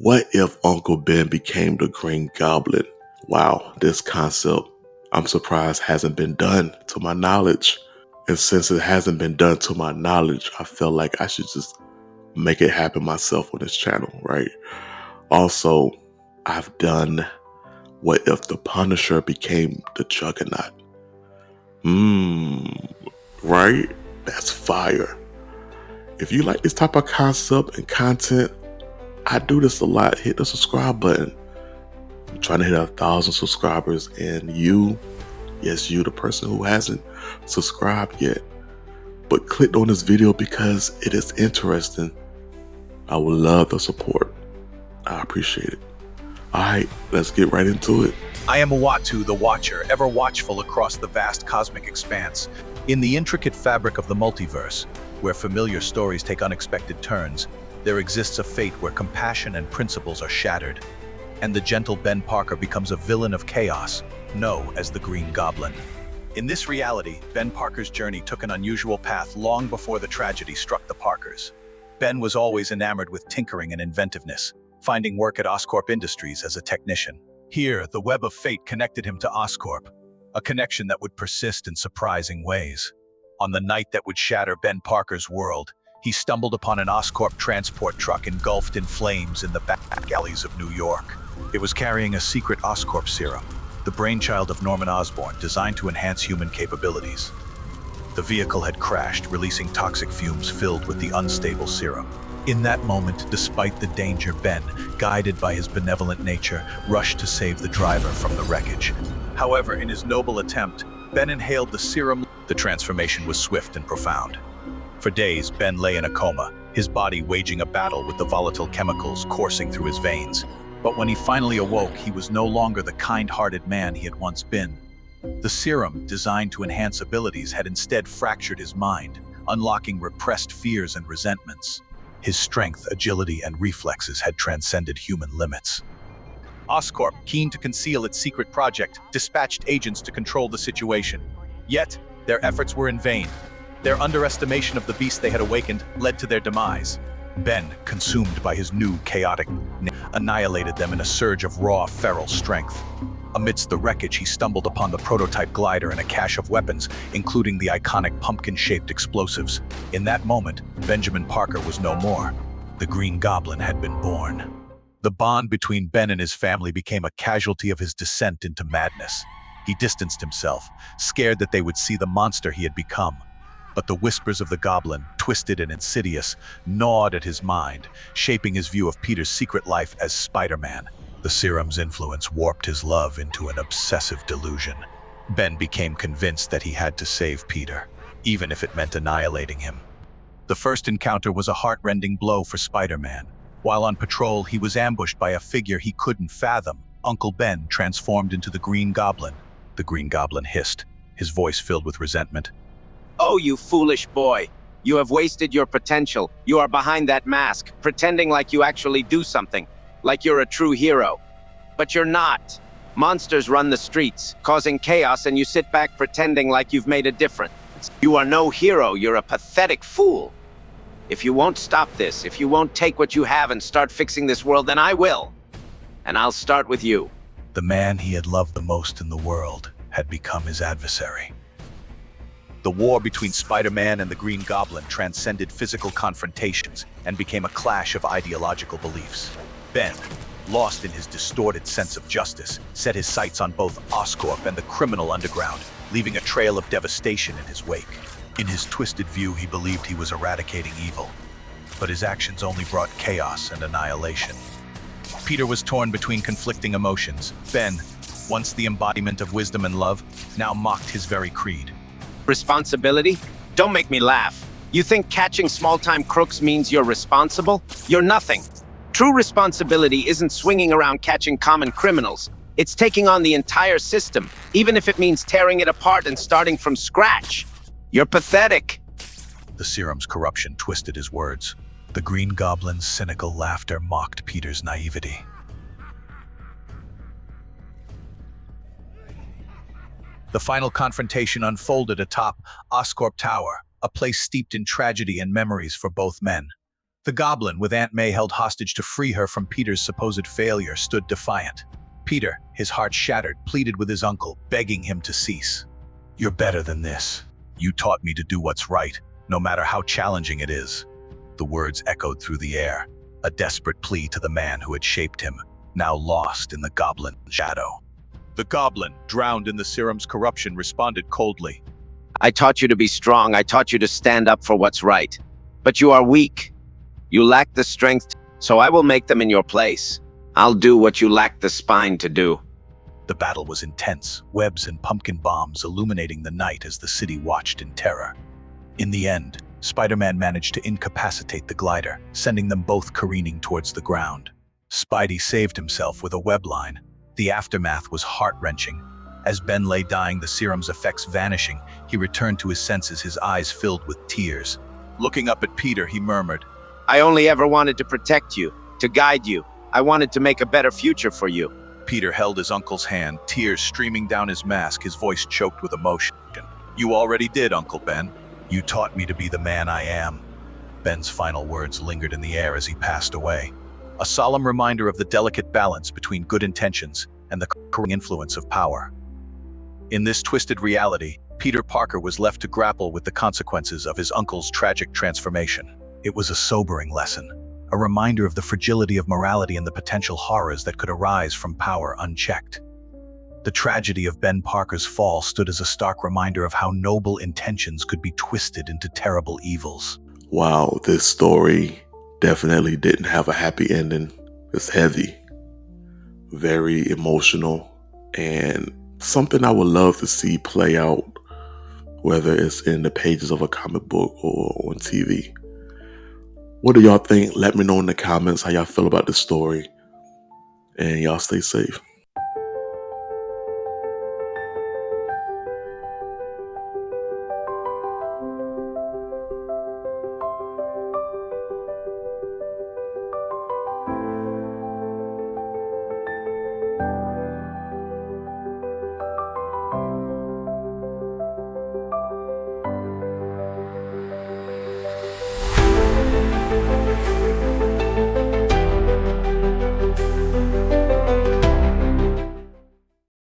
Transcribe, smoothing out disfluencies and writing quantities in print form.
What if Uncle Ben became the Green Goblin? Wow, this concept, I'm surprised hasn't been done to my knowledge. And since it hasn't been done to my knowledge, I feel like I should just make it happen myself on this channel, right? Also, I've done what if the Punisher became the Juggernaut? Right? That's fire. If you like this type of concept and content, I do this a lot. Hit the subscribe button. I'm trying to hit 1,000 subscribers, and you, yes, you, the person who hasn't subscribed yet, but clicked on this video because it is interesting, I would love the support. I appreciate it. Alright, let's get right into it. I am Uatu, the Watcher, ever watchful across the vast cosmic expanse. In the intricate fabric of the multiverse, where familiar stories take unexpected turns, there exists a fate where compassion and principles are shattered, and the gentle Ben Parker becomes a villain of chaos, known as the Green Goblin. In this reality, Ben Parker's journey took an unusual path long before the tragedy struck the Parkers. Ben was always enamored with tinkering and inventiveness, finding work at Oscorp Industries as a technician. Here, the web of fate connected him to Oscorp, a connection that would persist in surprising ways. On the night that would shatter Ben Parker's world, he stumbled upon an Oscorp transport truck engulfed in flames in the back alleys of New York. It was carrying a secret Oscorp serum, the brainchild of Norman Osborn, designed to enhance human capabilities. The vehicle had crashed, releasing toxic fumes filled with the unstable serum. In that moment, despite the danger, Ben, guided by his benevolent nature, rushed to save the driver from the wreckage. However, in his noble attempt, Ben inhaled the serum. The transformation was swift and profound. For days, Ben lay in a coma, his body waging a battle with the volatile chemicals coursing through his veins. But when he finally awoke, he was no longer the kind-hearted man he had once been. The serum, designed to enhance abilities, had instead fractured his mind, unlocking repressed fears and resentments. His strength, agility, and reflexes had transcended human limits. Oscorp, keen to conceal its secret project, dispatched agents to control the situation. Yet, their efforts were in vain. Their underestimation of the beast they had awakened led to their demise. Ben, consumed by his new chaotic annihilated them in a surge of raw, feral strength. Amidst the wreckage, he stumbled upon the prototype glider and a cache of weapons, including the iconic pumpkin-shaped explosives. In that moment, Benjamin Parker was no more. The Green Goblin had been born. The bond between Ben and his family became a casualty of his descent into madness. He distanced himself, scared that they would see the monster he had become. But the whispers of the goblin, twisted and insidious, gnawed at his mind, shaping his view of Peter's secret life as Spider-Man. The serum's influence warped his love into an obsessive delusion. Ben became convinced that he had to save Peter, even if it meant annihilating him. The first encounter was a heart-rending blow for Spider-Man. While on patrol, he was ambushed by a figure he couldn't fathom, Uncle Ben, transformed into the Green Goblin. The Green Goblin hissed, his voice filled with resentment. "Oh, you foolish boy. You have wasted your potential. You are behind that mask, pretending like you actually do something, like you're a true hero. But you're not. Monsters run the streets, causing chaos, and you sit back pretending like you've made a difference. You are no hero. You're a pathetic fool. If you won't stop this, if you won't take what you have and start fixing this world, then I will. And I'll start with you." The man he had loved the most in the world had become his adversary. The war between Spider-Man and the Green Goblin transcended physical confrontations and became a clash of ideological beliefs. Ben, lost in his distorted sense of justice, set his sights on both Oscorp and the criminal underground, leaving a trail of devastation in his wake. In his twisted view, he believed he was eradicating evil, but his actions only brought chaos and annihilation. Peter was torn between conflicting emotions. Ben, once the embodiment of wisdom and love, now mocked his very creed. Responsibility? Don't make me laugh. You think catching small-time crooks means you're responsible? You're nothing. True responsibility isn't swinging around catching common criminals. It's taking on the entire system, even if it means tearing it apart and starting from scratch. You're pathetic. The serum's corruption twisted his words. The Green Goblin's cynical laughter mocked Peter's naivety. The final confrontation unfolded atop Oscorp Tower, a place steeped in tragedy and memories for both men. The goblin, with Aunt May held hostage to free her from Peter's supposed failure, stood defiant. Peter, his heart shattered, pleaded with his uncle, begging him to cease. "You're better than this. You taught me to do what's right, no matter how challenging it is." The words echoed through the air, a desperate plea to the man who had shaped him, now lost in the goblin's shadow. The goblin, drowned in the serum's corruption, responded coldly. I taught you to be strong. I taught you to stand up for what's right. But you are weak. You lack the strength, so I will make them in your place. I'll do what you lack the spine to do. The battle was intense, webs and pumpkin bombs illuminating the night as the city watched in terror. In the end, Spider-Man managed to incapacitate the glider, sending them both careening towards the ground. Spidey saved himself with a web line. The aftermath was heart-wrenching. As Ben lay dying, the serum's effects vanishing, he returned to his senses, his eyes filled with tears. Looking up at Peter, he murmured, I only ever wanted to protect you, to guide you. I wanted to make a better future for you. Peter held his uncle's hand, tears streaming down his mask, his voice choked with emotion. You already did, Uncle Ben. You taught me to be the man I am. Ben's final words lingered in the air as he passed away, a solemn reminder of the delicate balance between good intentions and the corrupting influence of power. In this twisted reality, Peter Parker was left to grapple with the consequences of his uncle's tragic transformation. It was a sobering lesson, a reminder of the fragility of morality and the potential horrors that could arise from power unchecked. The tragedy of Ben Parker's fall stood as a stark reminder of how noble intentions could be twisted into terrible evils. Wow, this story definitely didn't have a happy ending. It's heavy, very emotional, and something I would love to see play out, whether it's in the pages of a comic book or on TV. What do y'all think? Let me know in the comments how y'all feel about this story, and y'all stay safe.